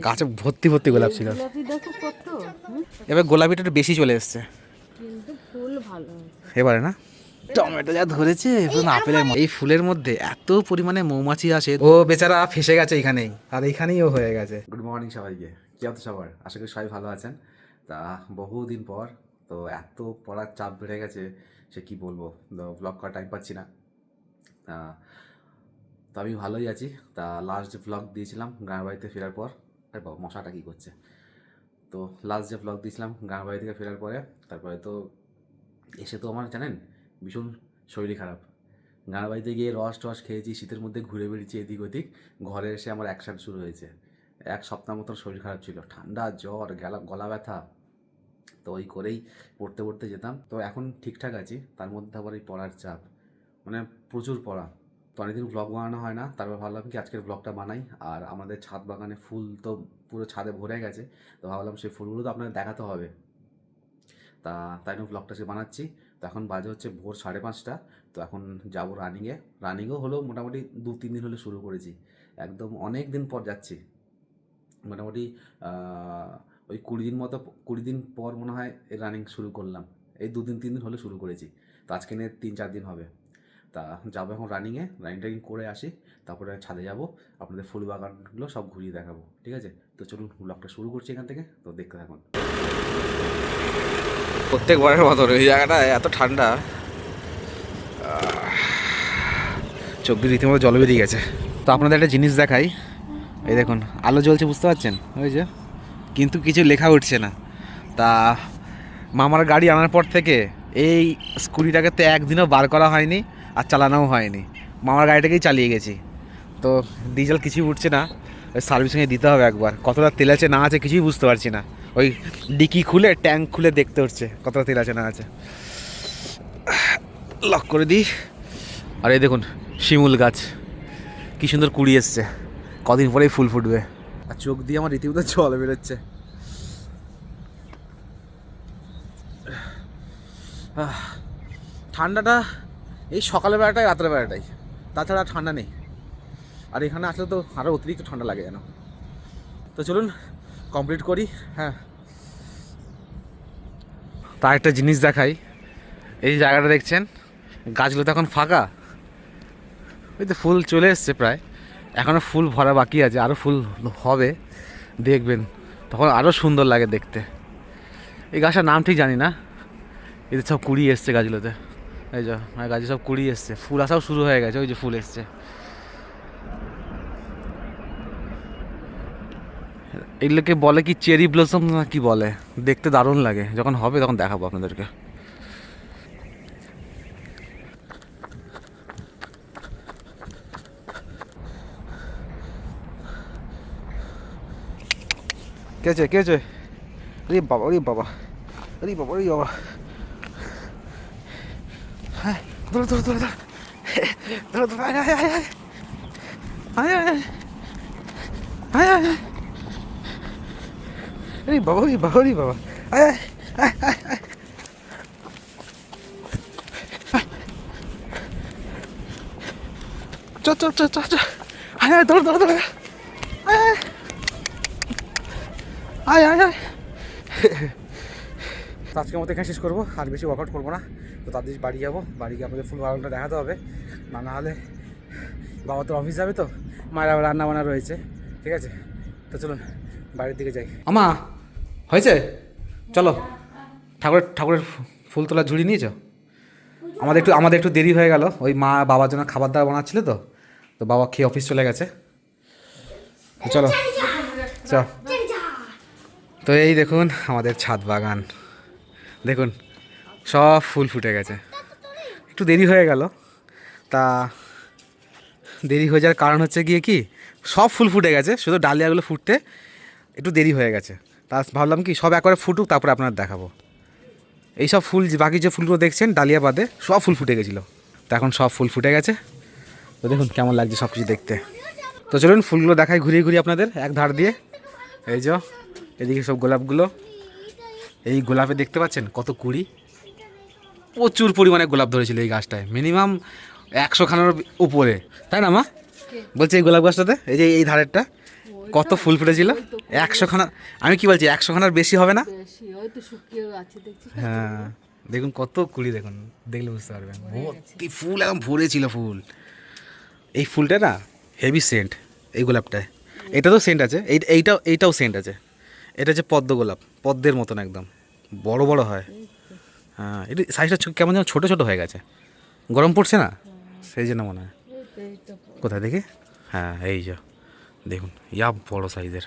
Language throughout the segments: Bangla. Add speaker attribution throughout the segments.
Speaker 1: গাছে ভর্তি ভর্তি গোলাপ ছিল। এবার গোলাপিটা একটু বেশি চলে এসছে এবারে না। টমেটো যা ধরেছে আপেলের, এই ফুলের মধ্যে এত পরিমাণে মৌমাছি আসে, ও বেচারা ফেসে গেছে এখানেই, আর এইখানেই ও হয়ে গেছে। গুড মর্নিং সবাইকে, কি অবস্থা সবার? আশা করি সবাই ভালো আছেন। তা বহুদিন পর তো এত পড়ার চাপ বেড়ে গেছে, সে কি বলবো, ব্লগ করার টাইম পাচ্ছি না। তো আমি ভালোই আছি। তা লাস্ট যে ব্লগ দিয়েছিলাম গ্রামের বাড়িতে ফেরার পর, আরে বাবা মশাটা কী করছে, তো লাস্ট যে ব্লগ দিয়েছিলাম গ্রামের বাড়ি থেকে ফেরার পরে, তারপরে তো এসে তো আমার জানেন ভীষণ শরীর খারাপ। গ্রামের বাড়িতে গিয়ে রস টস খেয়েছি, শীতের মধ্যে ঘুরে বেড়িয়েছি এদিক ওদিক, ঘরে এসে আমার অ্যাকশান শুরু হয়েছে। এক সপ্তাহ মতন শরীর খারাপ ছিল, ঠান্ডা জ্বর গলা ব্যথা, তো ওই করেই পড়তে পড়তে যেতাম। তো এখন ঠিকঠাক আছি, তার মধ্যে আবার এই পড়ার চাপ, মানে প্রচুর পড়া। তো অনেকদিন ব্লগ বানানো হয় না, তারপর ভাবলাম কি আজকের ব্লগটা বানাই। আর আমাদের ছাদ বাগানে ফুল তো পুরো ছাদে ভরে গেছে, তো ভাবলাম সেই ফুলগুলো তো আপনাদের দেখাতে হবে, তাই জন্য ব্লগটা সে বানাচ্ছি। তো এখন বাজে হচ্ছে ভোর 5:30। তো এখন যাবো রানিংও হলো মোটামুটি 2-3 দিন হলে শুরু করেছি, একদম অনেক দিন পর যাচ্ছি। মোটামুটি ওই 20 দিন পর মনে হয় রানিং শুরু করলাম। এই 2-3 দিন হলে শুরু করেছি, তো আজকে নিয়ে 3-4 দিন হবে। তা যাবো এখন রানিং করে আসি, তারপরে ছাদে যাব, আপনাদের ফুল বাগানগুলো সব ঘুরিয়ে দেখাবো, ঠিক আছে? তো চলুন ব্লগটা শুরু করছি এখান থেকে, তো দেখতে থাকুন। প্রত্যেকবারের মতন এই জায়গাটা এত ঠান্ডা, চোখ দিয়ে রীতিমতো জল বেরিয়ে গেছে। তো আপনাদের একটা জিনিস দেখাই, এই দেখুন আলো জ্বলছে, বুঝতে পারছেন? ওই যে, কিন্তু কিছু লেখা উঠছে না। তা মামার গাড়ি আনার পর থেকে এই স্কুটিটাকে তো একদিনও বার করা হয়নি, আর চালানোও হয়নি, মামার গাড়িটাকেই চালিয়ে গেছি। তো ডিজেল কিছুই উঠছে না, ওই সার্ভিসিংয়ে দিতে হবে একবার। কতটা তেল আছে না আছে কিছুই বুঝতে পারছি না, ওই ডিকি খুলে ট্যাঙ্ক খুলে দেখতে হচ্ছে কতটা তেল আছে না আছে। লক করে দিই। আর এই দেখুন শিমুল গাছ, কী সুন্দর কুড়ি এসছে, কদিন পরেই ফুল ফুটবে। আর চোখ দিয়ে আমার রীতিমতো জল বেরোচ্ছে। ঠান্ডাটা এই সকালের বেলাটাই, রাতের বেলাটাই, তাছাড়া ঠান্ডা নেই। আর এখানে আসলে তো আরও অতিরিক্ত ঠান্ডা লাগে যেন। তো চলুন কমপ্লিট করি। হ্যাঁ, তা একটা জিনিস দেখাই, এই জায়গাটা দেখছেন, গাছগুলো তো এখন ফাঁকা, ওই তো ফুল চলে এসছে প্রায়, এখনও ফুল ভরা বাকি আছে, আরও ফুল হবে দেখবেন, তখন আরও সুন্দর লাগে দেখতে। এই গাছটার নাম ঠিক জানি না, এদের সব কুড়ি এসছে গাছগুলোতে, এই যে গাছে সব কুড়ি এসছে, ফুল আসাও শুরু হয়ে গেছে, ওই যে ফুল এসছে। এগুলোকে বলে কি চেরি ব্লসম না কি বলে, দেখতে দারুণ লাগে, যখন হবে তখন দেখাবো আপনাদেরকে। কে আছে? আরে বাবা, হ্যাঁ, ধরো, আয়, আরে বাবা, আয়, চ, ধরো, আয়। আজকের মতো এখানে শেষ করবো, আর বেশি ওয়ার্কআউট করবো না। তো তাদের বাড়ি যাবো, বাড়ি গিয়ে আপনাদের ফুল বাগানটা দেখাতে হবে, না হলে বাবা তো অফিস যাবে, তো মায়ের আবার রান্না বান্না রয়েছে, ঠিক আছে? তো চলুন বাড়ির দিকে যাই। আমা হয়েছে, চলো ঠাকুরের ফুল তোলা ঝুড়ি নিয়েছো? আমাদের একটু দেরি হয়ে গেল, ওই মা বাবার জন্য খাবার দাবার বানাচ্ছিল, তো বাবা খেয়ে অফিস চলে গেছে। চলো তো এই দেখুন আমাদের ছাদ বাগান, দেখুন সব ফুল ফুটে গেছে। একটু দেরি হয়ে গেল, তা দেরি হয়ে যাওয়ার কারণ হচ্ছে গিয়ে কি, সব ফুল ফুটে গেছে, শুধু ডালিয়াগুলো ফুটতে একটু দেরি হয়ে গেছে। তা ভাবলাম কি সব একবারে ফুটুক, তারপরে আপনার দেখাবো। এই সব ফুল, বাকি যে ফুলগুলো দেখছেন ডালিয়া বাদে সব ফুল ফুটে গেছিলো, তো এখন সব ফুল ফুটে গেছে। তো দেখুন কেমন লাগছে সব কিছু দেখতে। তো চলুন ফুলগুলো দেখাই ঘুরিয়ে আপনাদের এক ধার দিয়ে। এই যে এদিকে সব গোলাপগুলো, এই গোলাপে দেখতে পাচ্ছেন কত কুড়ি, প্রচুর পরিমাণে গোলাপ ধরেছিল এই গাছটায়, মিনিমাম 100 খানার উপরে, তাই না মা? বলছি এই গোলাপ গাছটাতে, এই যে এই ধারেরটা কত ফুল ফুটেছিল 100খানা। আমি কি বলছি 100খানার বেশি হবে না?
Speaker 2: বেশি ওই তো শুকিয়ে আছে দেখছিস।
Speaker 1: হ্যাঁ দেখুন কত কুড়ি, দেখুন দেখলে বুঝতে পারবেন ভর্তি ফুল, একদম ভরে ছিল ফুল। এই ফুলটা না হেভি সেন্ট, এই গোলাপটায়। এটা তো সেন্ট আছে, এইটাও সেন্ট আছে। এটা হচ্ছে পদ্ম গোলাপ, পদ্মের মতন একদম বড় বড় হয়। হ্যাঁ এটা সাইজটা কেমন যেন ছোটো ছোটো হয়ে গেছে, গরম পড়ছে না সেই জন্য মনে হয়। কোথায় দেখি? হ্যাঁ এই যে দেখুন ইয়া বড় সাইজের।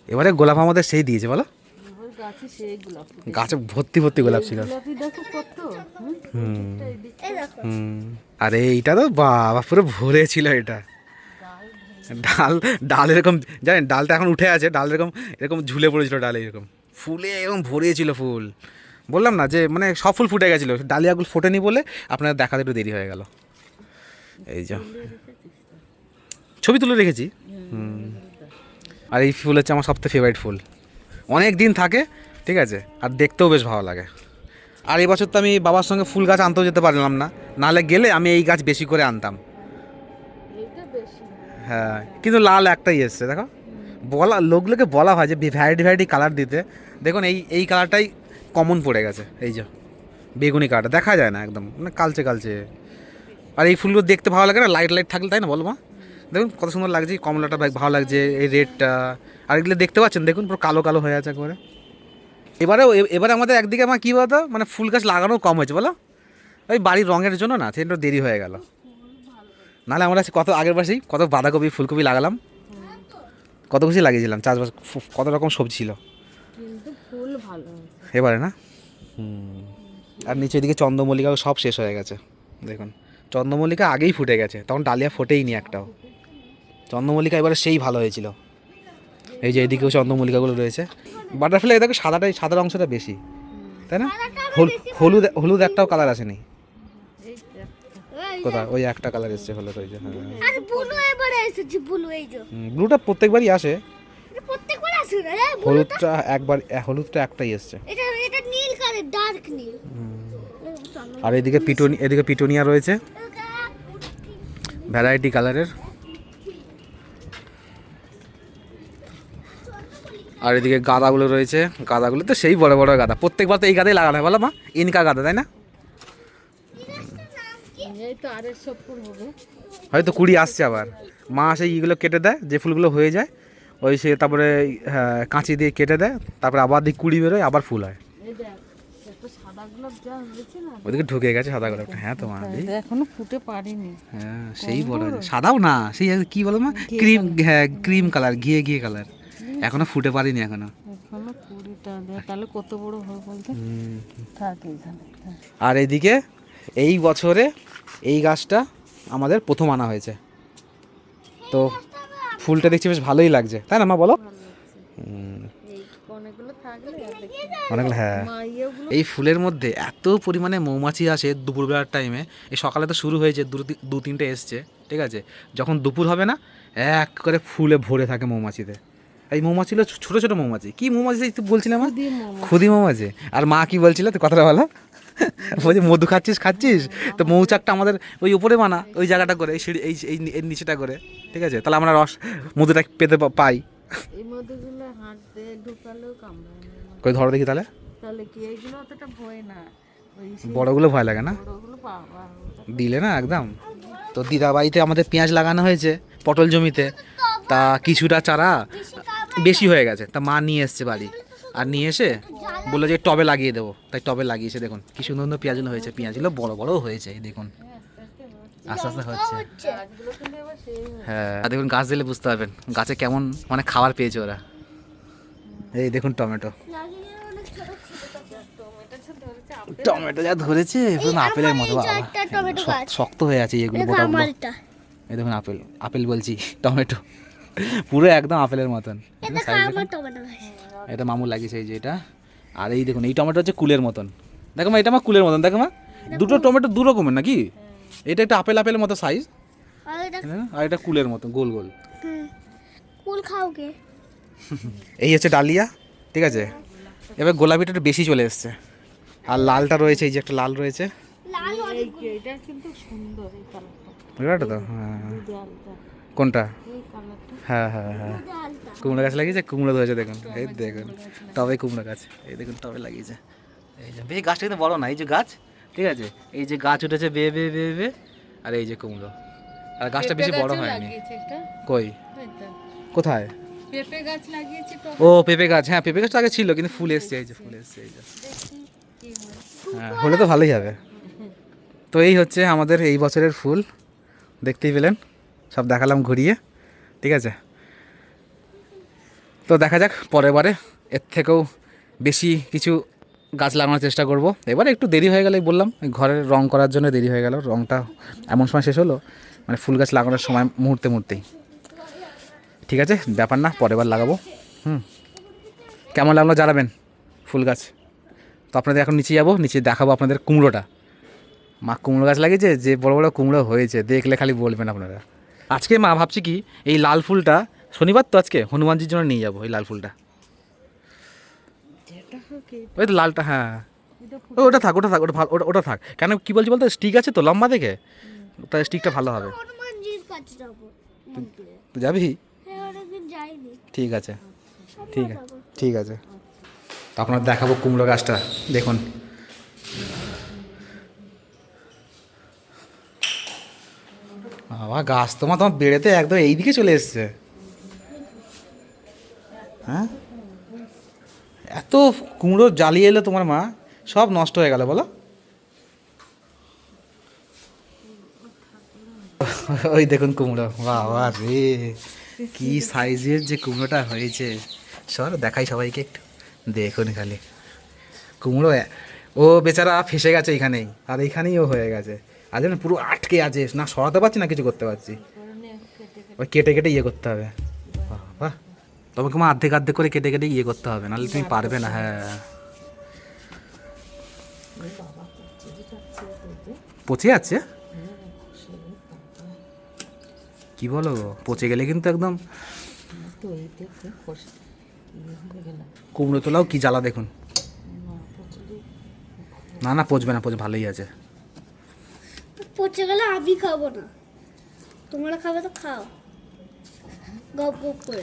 Speaker 1: এবারে গোলাপ আমাদের সেই দিয়েছে বলো,
Speaker 2: গাছে সেই গোলাপ,
Speaker 1: গাছে ভর্তি ভর্তি গোলাপ ছিল।
Speaker 2: গোলাপি দেখো কত।
Speaker 1: আরে এইটা তো বাবা পুরো ভরে ছিল এটা। ডাল ডাল এরকম জানেন, ডালটা এখন উঠে আছে, ডাল এরকম এরকম ঝুলে পড়েছিল, ডালে এরকম ফুলে এরকম ভরিয়েছিল ফুল। বললাম না যে মানে সব ফুল ফুটে গেছিলো, ডালিয়াগুলো ফোটেনি বলে আপনার দেখাতে একটু দেরি হয়ে গেল। এই যে ছবি তুলে রেখেছি। আর এই ফুল হচ্ছে আমার সবথেকে ফেভারিট ফুল, অনেক দিন থাকে, ঠিক আছে, আর দেখতেও বেশ ভালো লাগে। আর এই বছর তো আমি বাবার সঙ্গে ফুল গাছ আনতেও যেতে পারলাম না, নাহলে গেলে আমি এই গাছ বেশি করে আনতাম। হ্যাঁ কিন্তু লাল একটাই এসছে দেখো, লোকগুলোকে বলা হয় যে ভ্যারাইটি ভ্যারাইটি কালার দিতে, দেখুন এই কালারটাই কমন পড়ে গেছে। এই যে বেগুনি কালারটা দেখা যায় না, একদম মানে কালচে কালচে। আর এই ফুলগুলো দেখতে ভালো লাগে না, লাইট লাইট থাকলে, তাই না বলো মা? দেখুন কত সুন্দর লাগছে, কমলাটা ভালো লাগছে, এই রেডটা। আর এগুলো দেখতে পাচ্ছেন দেখুন পুরো কালো কালো হয়ে আছে একবারে। এবারে আমাদের একদিকে আমার কী বলতো, মানে ফুল গাছ লাগানো কম হয়েছে বলো, ওই বাড়ির রঙের জন্য না, সেটা দেরি হয়ে গেল। নাহলে আমরা কত আগের বছরই কত বাঁধাকপি ফুলকপি লাগালাম, কত কিছু লাগিয়েছিলাম, চাষবাস কত রকম সবজি ছিল,
Speaker 2: কিন্তু ফুল ভালো
Speaker 1: এবারে না। আর নিচের দিকে চন্দ্রমল্লিকাও সব শেষ হয়ে গেছে, দেখুন চন্দ্রমল্লিকা আগেই ফুটে গেছে, তখন ডালিয়া ফোটেই নি একটাও। চন্দ্রমল্লিকা এবারে সেই ভালো হয়েছিল। এই যে এইদিকেও চন্দ্রমল্লিকাগুলো রয়েছে। বাটারফ্লাই দেখো সাদার অংশটা বেশি, তাই না? হলুদ হলুদ একটাও কালার আসেনি। কোথায়? ওই একটা কালার এসছে হলুদ, ওই যে
Speaker 3: আর ব্লু এবারে এসেছে, ব্লু এই যে
Speaker 1: ব্লুটা প্রত্যেকবারই আসে,
Speaker 3: এটা প্রত্যেকবার আসে না রে।
Speaker 1: হলুদটা একটাই এসছে।
Speaker 3: এটা নীল কালার, ডার্ক নীল।
Speaker 1: আর এদিকে পিটোনিয়া রয়েছে ভ্যারাইটি কালারের। আর এদিকে গাঁদাগুলো রয়েছে, গাঁদাগুলো তো সেই বড় বড় গাঁদা, প্রত্যেকবার তো এই গাঁদাই লাগানো হয় বলো মা, ইনকা গাঁদা, তাই না?
Speaker 2: এই তো আরেক সব ফুল হবে,
Speaker 1: হয়তো কুড়ি আসছে আবার, মা সেই ইগুলো কেটে দেয়, যে ফুলগুলো হয়ে যায় ওই সে তারপরে কাঁচি দিয়ে কেটে দেয়, তারপরে আবার দিক কুড়ি বেরোয়, আবার ফুল হয়।
Speaker 2: এই দেখ একটা সাদা গোলাপ যা হয়েছে না,
Speaker 1: ওদিকে ঢুকে গেছে সাদা গোলাপটা। হ্যাঁ তো মা,
Speaker 2: এখনো ফুটে পারিনি।
Speaker 1: হ্যাঁ সেই বড় সাদাও না, সেই কি বলো মা, ক্রিম, হ্যাঁ ক্রিম কালার, ঘিয়ে কালার, এখনো ফুটে পারিনি এখনো
Speaker 2: কুড়িটা দেখ তাহলে কত বড় হবে বলতে। থাক এইখানে।
Speaker 1: আর এইদিকে এই বছরে এই গাছটা আমাদের প্রথম আনা হয়েছে, তো ফুলটা দেখছি বেশ ভালোই লাগছে, তাই না মা বলো? অনেকগুলো, হ্যাঁ। এই ফুলের মধ্যে এত পরিমাণে মৌমাছি আসে দুপুরবেলার টাইমে, এই সকালে তো শুরু হয়েছে, দু তিনটে এসছে, ঠিক আছে, যখন দুপুর হবে না এক করে ফুলে ভরে থাকে মৌমাছিতে। এই মৌমাছি হলো ছোটো ছোটো মৌমাছি, কি মৌমাছি তুই বলছিলাম, খুদি মৌমাছি। আর মা কি বলছিল তুই কথাটা বলো, বলছি মধু খাচ্ছিস, তো মৌচাকটা আমাদের ওই উপরে বানা, ওই জায়গাটা করে, এই সিঁড়ি এই নিচেটা করে, ঠিক আছে, তাহলে আমরা মধুটা পেতে পাই।
Speaker 2: এই মধুগুলো হাঁটতে ঢুকালেও কামড়ায় না,
Speaker 1: কই ধরো দেখি তাহলে
Speaker 2: কি এইগুলো অতটা ভয় না,
Speaker 1: বড়গুলো ভয় লাগে না,
Speaker 2: ওগুলো বাবা
Speaker 1: দিলে না একদম। তো দিদা বাড়িতে আমাদের পেঁয়াজ লাগানো হয়েছে পটল জমিতে, তা কিছুটা চারা বেশি হয়ে গেছে, তা মা নিয়ে এসছে বাড়ি, আর নিয়ে এসে বললো যে টবে লাগিয়ে দেবো, তাই টবে লাগিয়েছে। দেখুন কি সুন্দর সুন্দর পেঁয়াজগুলো হয়েছে, পেঁয়াজগুলো বড় বড়ও হয়েছে, দেখুন আস্তে আস্তে হচ্ছে। হ্যাঁ দেখুন গাছ দিলে বুঝতে পারবেন গাছে কেমন মানে খাবার পেয়েছে ওরা। এই দেখুন টমেটো যা ধরেছে পুরো আপেলের মতো, শক্ত হয়ে আছে এগুলো গোটাগুলো। এই দেখুন আপেল বলছি, টমেটো পুরো একদম আপেলের মতন। এটা মামু লাগিয়েছে এই যে এটা। আর এই দেখুন এই টমেটো হচ্ছে কুলের মতন, দেখো মা, এটা আমার কুলের মতন, দেখো মা, দুটো টমেটো দু রকমের নাকি, এটা একটা আপেলের মতো সাইজ, আর এটা কুলের মতো গোল গোল।
Speaker 3: কুল খাওগে।
Speaker 1: এই হচ্ছে ডালিয়া, ঠিক আছে, এবার গোলাপিটা একটু বেশি চলে এসছে, আর লালটা রয়েছে, এই যে একটা লাল রয়েছে,
Speaker 2: এটা কিন্তু সুন্দর এই কালারটা,
Speaker 1: বুঝতে তো? হ্যাঁ কোনটা? হ্যাঁ হ্যাঁ হ্যাঁ কুমড়ো গাছ লাগিয়েছে, কুমড়ো ধরেছে দেখুন, এই দেখুন টবে কুমড়ো গাছ, এই দেখুন টবে লাগিয়েছে। এই যে বেশি গাছটা কিন্তু বড় না, এই যে গাছ, ঠিক আছে, এই যে গাছ উঠেছে বেয়ে বেয়ে বেয়ে বেয়ে, আর এই যে কুমড়ো, আর গাছটা বেশি বড় হয়নি। কই কোথায়?
Speaker 2: পেঁপে গাছ লাগিয়েছি তো।
Speaker 1: ও পেঁপে গাছ, হ্যাঁ পেঁপে গাছ তো আগে ছিল কিন্তু ফুল এসছে, এই যে ফুল এসছে, এই যে হ্যাঁ হলে তো ভালোই হবে। তো এই হচ্ছে আমাদের এই বছরের ফুল, দেখতেই পেলেন, সব দেখালাম ঘুরিয়ে, ঠিক আছে। তো দেখা যাক পরের বারে এর থেকেও বেশি কিছু গাছ লাগানোর চেষ্টা করব। এবারে একটু দেরি হয়ে গেলে বললাম, ঘরের রং করার জন্য দেরি হয়ে গেল, রংটা এমন সময় শেষ হলো, মানে ফুল গাছ লাগানোর সময় মুহূর্তেই। ঠিক আছে, ব্যাপার না, পরের বার লাগাবো। কেমন লাগলো জানাবেন ফুল গাছ। তো আপনাদের এখন নিচে যাবো, নিচে দেখাবো আপনাদের কুমড়োটা। মা কুমড়ো গাছ লাগিয়েছে, যে বড় বড় কুমড়ো হয়েছে, দেখলে খালি বলবেন আপনারা। আজকে মা ভাবছি কি এই লাল ফুলটা, শনিবার তো আজকে, হনুমানজির জন্য নিয়ে যাবো এই লাল ফুলটা। ওই তো লালটা, হ্যাঁ ওটা থাক, ওটা থাক, ওটা ভালো, ওটা থাক। কেন কি বলছি বলতো, স্টিক আছে তো লম্বা দেখে, তাই স্টিকটা ভালো হবে।
Speaker 3: হনুমানজির কাছে যাবো মন্দিরে।
Speaker 1: তো যাবি?
Speaker 3: হ্যাঁ অনেকদিন যাইনি।
Speaker 1: ঠিক আছে, ঠিক আছে, ঠিক আছে। তো আপনার দেখাবো কুমড়ো গাছটা, দেখুন বাবা, গাছ তোমার বেড়েতে একদম এইদিকে চলে এসছে। হ্যাঁ এত কুমড়ো জ্বালিয়ে এলো তোমার মা, সব নষ্ট হয়ে গেল বলো। ওই দেখুন কুমড়ো, বাবা রে কি সাইজের যে কুমড়োটা হয়েছে। সর দেখাই সবাইকে একটু, দেখুন খালি কুমড়ো, ও বেচারা ফেসে গেছে এখানেই, আর এইখানেই ও হয়ে গেছে, আর যেন পুরো আটকে আছে, না সরাতে পারছি না কিছু করতে পারছি, ওই কেটে কেটে ইয়ে করতে হবে। বাহ, তোমাকে মা অর্ধেক অর্ধেক করে কেটে কেটে ইয়ে করতে হবে, নাহলে তুমি পারবে না। হ্যাঁ পচে যাচ্ছে, কি বলো, পচে গেলে কিন্তু একদম কুমড়ো তোলাও কি জ্বালা দেখুন। না না পচবে না, পচবে, ভালোই আছে।
Speaker 3: পচে গেলে আমি খাবো না, তোমরা খাবে তো খাও, গপ গপ করে।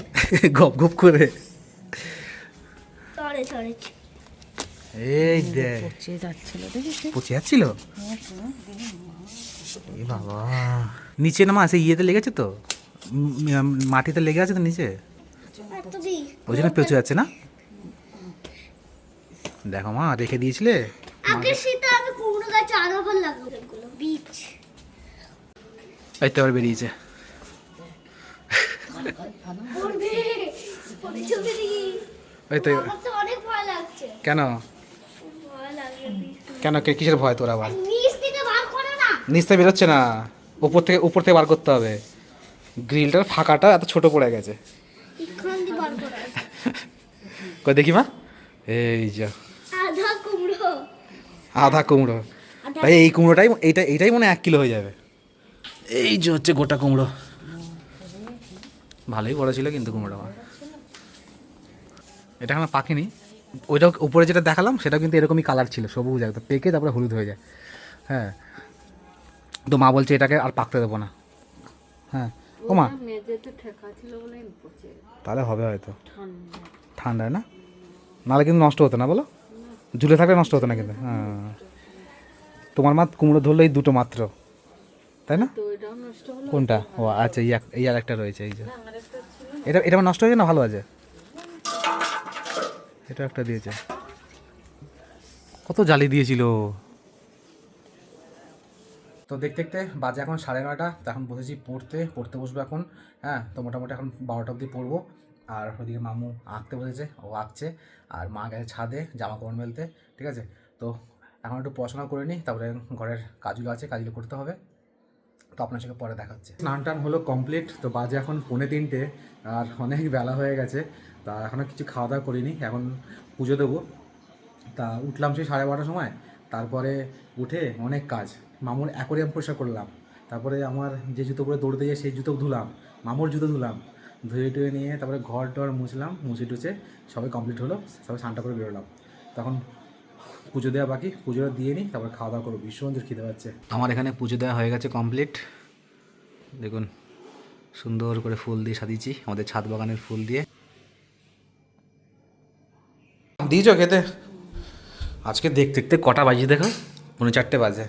Speaker 1: গপ গপ করে,
Speaker 3: সরে সরে।
Speaker 1: এই দে
Speaker 2: পচে যাচ্ছিল, দেখেছি
Speaker 1: পচে যাচ্ছিল। এ বাবা, নিচে না মা সেই ইয়েতে লেগেছে তো, মাটিতে লেগে আছে তো নিচে, ওই জন্য পচে যাচ্ছে না। দেখো মা রেখে দিয়েছিলে,
Speaker 3: আগে শীতে আমি কুমড়ো গাছে আরো ভালো লাগলো, এগুলো বীজ।
Speaker 1: এই তো এবার বেরিয়েছে।
Speaker 3: পড়বে, পড়ে চলে দিই।
Speaker 1: ওই তো
Speaker 3: আমার তো অনেক ভয় লাগছে।
Speaker 1: কেন
Speaker 3: ভয় লাগে বীজ।
Speaker 1: কেন কিসের ভয় তোর আবার?
Speaker 3: নিচ থেকে বার করো না।
Speaker 1: নিচ থেকে বেরোচ্ছে না, উপর থেকে বার করতে হবে। গ্রিলটার ফাঁকাটা এত ছোট পড়ে গেছে,
Speaker 3: এখান দিয়ে বার করো।
Speaker 1: কই দেখি মা, এই যা
Speaker 3: আধা কুমড়ো।
Speaker 1: আধা কুমড়ো, ভাই এই কুমড়োটাই, এইটাই মনে হয় 1 কিলো হয়ে যাবে। এই যে হচ্ছে গোটা কুমড়ো, ভালোই বড় ছিল কিন্তু কুমড়োটা আমার। এটা এখনো পাকেনি, ওইটা উপরে যেটা দেখালাম সেটা কিন্তু এরকমই কালার ছিল, সবুজ একদম, পেকে তারপরে হলুদ হয়ে যায়। হ্যাঁ তো মা বলছে এটাকে আর পাকতে দেবো না। হ্যাঁ ও মা
Speaker 2: মেঝেতে ঠেকা ছিল বলে পচে
Speaker 1: তাহলে হবে হয়তো,
Speaker 2: ঠান্ডা।
Speaker 1: ঠান্ডায় না, নাহলে কিন্তু নষ্ট হতো না বলো, ঝুলে থাকলে নষ্ট হতো না কিন্তু। হ্যাঁ তোমার মা কুমড়ো ধরলো এই দুটো মাত্র, তাই না?
Speaker 2: তো এটাও নষ্ট হলো।
Speaker 1: কোনটা? ও আচ্ছা, এই আর একটা রয়েছে, এই যে এটা আমার নষ্ট হয়েছে না, ভালো আছে, এটা একটা দিয়েছে। কত জালি দিয়েছিল। তো দেখতে দেখতে বাজে এখন 9:30, তো এখন বসেছি পড়তে বসবো এখন। হ্যাঁ তো মোটামুটি এখন 12টা অবধি পড়বো। আর ওদিকে মামু আঁকতে বসেছে, ও আঁকছে, আর মা গেছে ছাদে জামা কাপড় মেলতে, ঠিক আছে। তো এখন একটু পড়াশোনা করে নিই, তারপরে ঘরের কাজগুলো আছে, কাজগুলো করতে হবে। তো আপনার সঙ্গে পরে দেখা হচ্ছে। স্নান টান হলো কমপ্লিট, তো বাজে এখন 2:45, আর অনেক বেলা হয়ে গেছে। তা এখনও কিছু খাওয়া দাওয়া করিনি, এখন পুজো দেবো। তা উঠলাম সেই 12:30 সময়, তারপরে উঠে অনেক কাজ, মামুর অ্যাকোরিয়াম পরিষ্কার করলাম, তারপরে আমার যে জুতো পরে দৌড়তে যাই সেই জুতো ধুলাম, মামুর জুতো ধুলাম, ধুয়ে টুয়ে নিয়ে তারপরে ঘর টর মুছলাম, মুছে টুছে সবাই কমপ্লিট হলো, সবাই স্নানটা করে বেরোলাম। তখন পুজো দেওয়া বাকি, পুজোটা দিয়ে নিই, তারপরে খাওয়া দাওয়া করবো, ভীষণ জোর খিদে পাচ্ছে। আমার এখানে পুজো দেওয়া হয়ে গেছে কমপ্লিট, দেখুন সুন্দর করে ফুল দিয়ে সাজিয়েছি, আমাদের ছাদ বাগানের ফুল দিয়ে। দিয়েছ খেতে? আজকে দেখতে দেখতে কটা বাজিয়ে দেখো, 4:30 বাজে।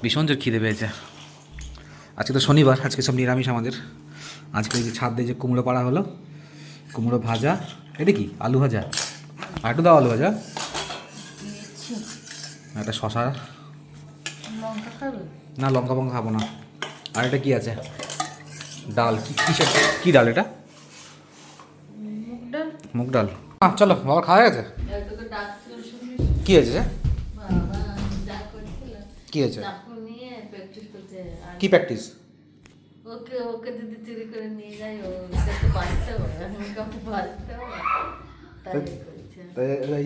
Speaker 1: ভীষণ জোর খিদে পেয়েছে। আজকে তো শনিবার, আজকে সব নিরামিষ আমাদের। আজকে এই যে ছাদ দিয়ে যে কুমড়ো পাড়া হলো, কুমড়ো ভাজা, এটা কি আলু ভাজা, আর একটু দাও আলু ভাজা, একটা শশা,
Speaker 2: লঙ্কা খাবে?
Speaker 1: না লঙ্কা ফঙ্কা খাবো না। আর এটা কি আছে? ডাল, কিসের কী ডাল এটা?
Speaker 2: মুগ ডাল।
Speaker 1: মুগ ডাল। চলো বাবা, খাওয়া গেছে?
Speaker 2: তোকে ডাকছিল শুনিস?
Speaker 1: কী হয়েছে?
Speaker 2: বাবা যা করছিল
Speaker 1: কী হয়েছে?
Speaker 2: চাকু নিয়ে প্র্যাকটিস করছে। আর
Speaker 1: কী প্র্যাকটিস?
Speaker 2: ওকে ওকে যদি চুরি করে নিয়ে যায়, ওকে তো বাঁচতে হবে, আমাকে বাঁচতে হবে, তাই করছে।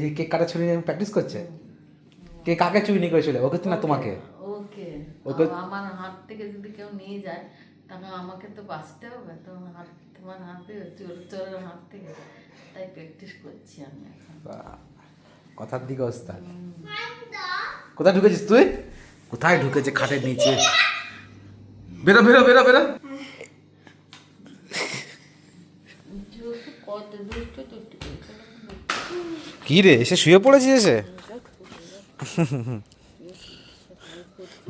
Speaker 1: এই কেক কাটা ছুরি নিয়ে প্র্যাকটিস করছে? কে কাকে চুরি নিয়ে করেছিল, ওকে তো না তোমাকে?
Speaker 2: ওকে আমার হাত থেকে যদি কেউ নিয়ে যায়, তাহলে আমাকে তো বাঁচতে হবে, তোমার হাতে চোরের হাত থেকে, তাই প্র্যাকটিস করছি আমি এখন।
Speaker 1: কথার দিকে অবস্থা। কোথায় ঢুকেছিস তুই? কোথায় ঢুকেছে? খাটের নিচে। বেরো বেরো বেরো বেরো।
Speaker 2: কত দুষ্ট দুষ্ট করছে।
Speaker 1: কি রে, এসে শুয়ে পড়েছিস এসে?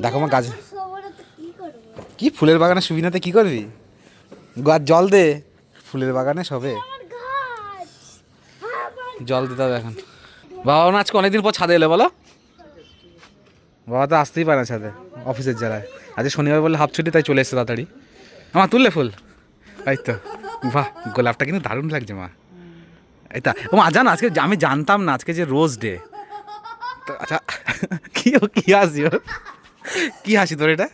Speaker 1: দেখো আমার গাছ,
Speaker 3: সবার তো কি করবো?
Speaker 1: কি ফুলের বাগানে সুবিনাতে কি করবি? গাছ জল দে, ফুলের বাগানে সবে
Speaker 3: আমার গাছ, আমার
Speaker 1: জল দিতে হবে এখন। বাবা না আজকে অনেকদিন পর ছাদে এলে বলো? বাবা তো আসতেই পারে না ছাদে, অফিসের জ্বালায়। আজকে শনিবার বলে হাফ ছুটি, তাই চলে এসছে তাড়াতাড়ি। আমার তুললে ফুল, এই তো। বাহ, গোলাপটা কিন্তু দারুণ লাগছে মা। এই তা ও মা, জানো আজকে আমি জানতাম না আজকে যে রোজ ডে। তো আচ্ছা, কি কি হাসি ওর? কি হাসি তোর এটা?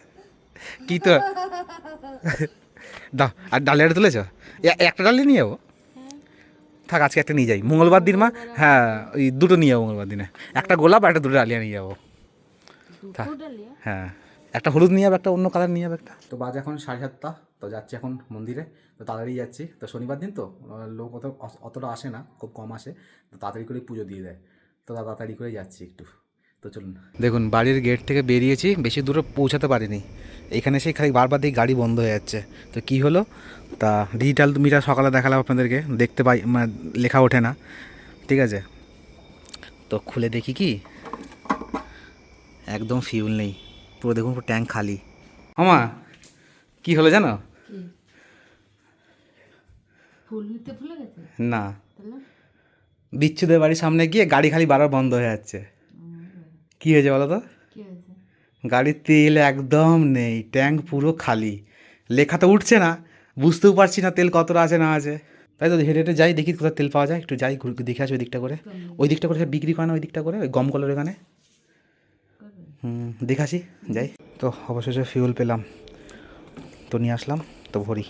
Speaker 1: কি তো দাও। আর ডালিয়াটা তুলেছ? একটা ডালি নিয়ে যাবো? থাক, আজকে একটা নিয়ে যাই, মঙ্গলবার দিন মা। হ্যাঁ, ওই দুটো নিয়ে যাবো মঙ্গলবার দিনে, একটা গোলাপ আর একটা দুটো ডালিয়া নিয়ে যাবো। হ্যাঁ, একটা হলুদ নিয়ে যাবে, একটা অন্য কালার নিয়ে যাবে একটা। তো বাজে এখন 7:30, তো যাচ্ছি এখন মন্দিরে। তো তাড়াতাড়ি যাচ্ছি, তো শনিবার দিন তো লোক অতটা আসে না, খুব কম আসে, তো তাড়াতাড়ি করে পুজো দিয়ে দেয়, তো তাড়াতাড়ি করে যাচ্ছি একটু। তো চলুন, দেখুন বাড়ির গেট থেকে বেরিয়েছি, বেশি দূরে পৌঁছাতে পারিনি। এখানে সেই খালি বারবার দিয়ে গাড়ি বন্ধ হয়ে যাচ্ছে। তো কি হলো, তা ডিজিটাল মিটার সকালে দেখালাম আপনাদেরকে, দেখতে পাই মানে লেখা ওঠে না, ঠিক আছে। তো খুলে দেখি কি, একদম ফিউল নেই, পুরো দেখুন পুরো ট্যাঙ্ক খালি। আমা কি হলো জানো?
Speaker 2: ফুল নিতে ভুলে গেছে
Speaker 1: না,
Speaker 2: তাহলে?
Speaker 1: বিচ্ছুদের বাড়ির সামনে গিয়ে গাড়ি খালি বারবার বন্ধ হয়ে যাচ্ছে। কি হয়েছে বলো তো?
Speaker 2: কি হয়েছে?
Speaker 1: গাড়ির তেল একদম নেই, ট্যাঙ্ক পুরো খালি, লেখা তো উঠছে না, বুঝতেও পারছি না তেল কতটা আছে না আছে। তাই তো হেঁটে হেঁটে যাই, দেখি কোথাও তেল পাওয়া যায়, একটু যাই ঘুরে দেখে আসি ওই দিকটা করে। ওই দিকটা করে বিক্রি করে না, ওই দিকটা করে ওই গমকলের এখানে। দেখে আসি, যাই। তো অবশেষে ফিউল পেলাম, তো নিয়ে আসলাম, তো ভরি।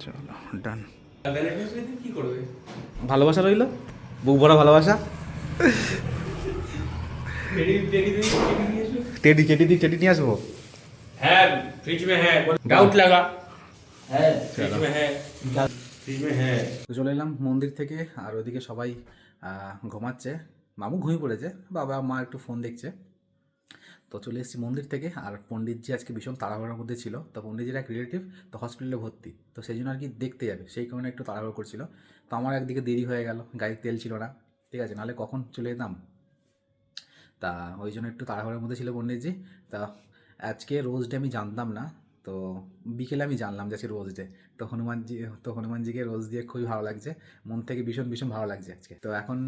Speaker 1: চলো ডান।
Speaker 4: কি করবে?
Speaker 1: ভালোবাসা রইল, বুক ভরা ভালোবাসা। টেডি টেডি নিয়ে আসবো।
Speaker 4: है फ्रिज में है, डाउट लगा है, फ्रिज में है, फ्रिज में है।
Speaker 1: তো চলে এলাম মন্দির থেকে, আর ওইদিকে সবাই ঘুমাচ্ছে, মামু ঘুমিয়ে পড়েছে, বাবা মা একটু ফোন দেখছে। তো চলে এসেছি মন্দির থেকে, আর পণ্ডিতজি আজকে ভীষণ তাড়াহুড়োর মধ্যে ছিল, তো পণ্ডিতজির এক রিলেটিভ তো হসপিটালে ভর্তি, তো সেই জন্য আর কি দেখতে যাবে, সেই কারণে একটু তাড়াহুড়ো করছিল। তো আমার একদিকে দেরি হয়ে গেল, গাড়ির তেল ছিল না, ঠিক আছে, নাহলে কখন চলে যেতাম। তা ওই জন্য একটু তাড়াহুড়োর মধ্যে ছিল পণ্ডিতজি। তা আজকে রোজ ডে আমি জানতাম না, তো বিকেলে আমি জানলাম যে আজকে রোজ ডে। তো হনুমানজিকে রোজ দিয়ে খুবই ভালো লাগছে, মন থেকে ভীষণ ভীষণ ভালো লাগছে আজকে। তো এখন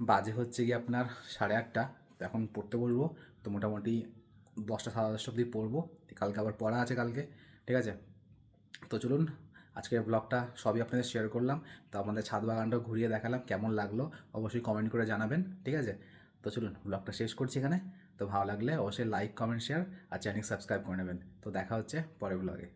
Speaker 1: বাজে হচ্ছে গিয়ে আপনার 8:30, তো এখন পড়তে বলবো, তো মোটামুটি 10টা 10:30 অবধি পড়বো, কালকে আবার পড়া আছে কালকে, ঠিক আছে। তো চলুন, আজকের ব্লগটা সবই আপনাদের শেয়ার করলাম, তো আপনাদের ছাদ বাগানটাও ঘুরিয়ে দেখালাম, কেমন লাগলো অবশ্যই কমেন্ট করে জানাবেন, ঠিক আছে। তো চলুন ব্লগটা শেষ করছি এখানে, তো ভালো লাগলে অবশ্যই লাইক কমেন্ট শেয়ার আর চ্যানেল সাবস্ক্রাইব করে নেবেন। তো দেখা হচ্ছে পরের ব্লগে।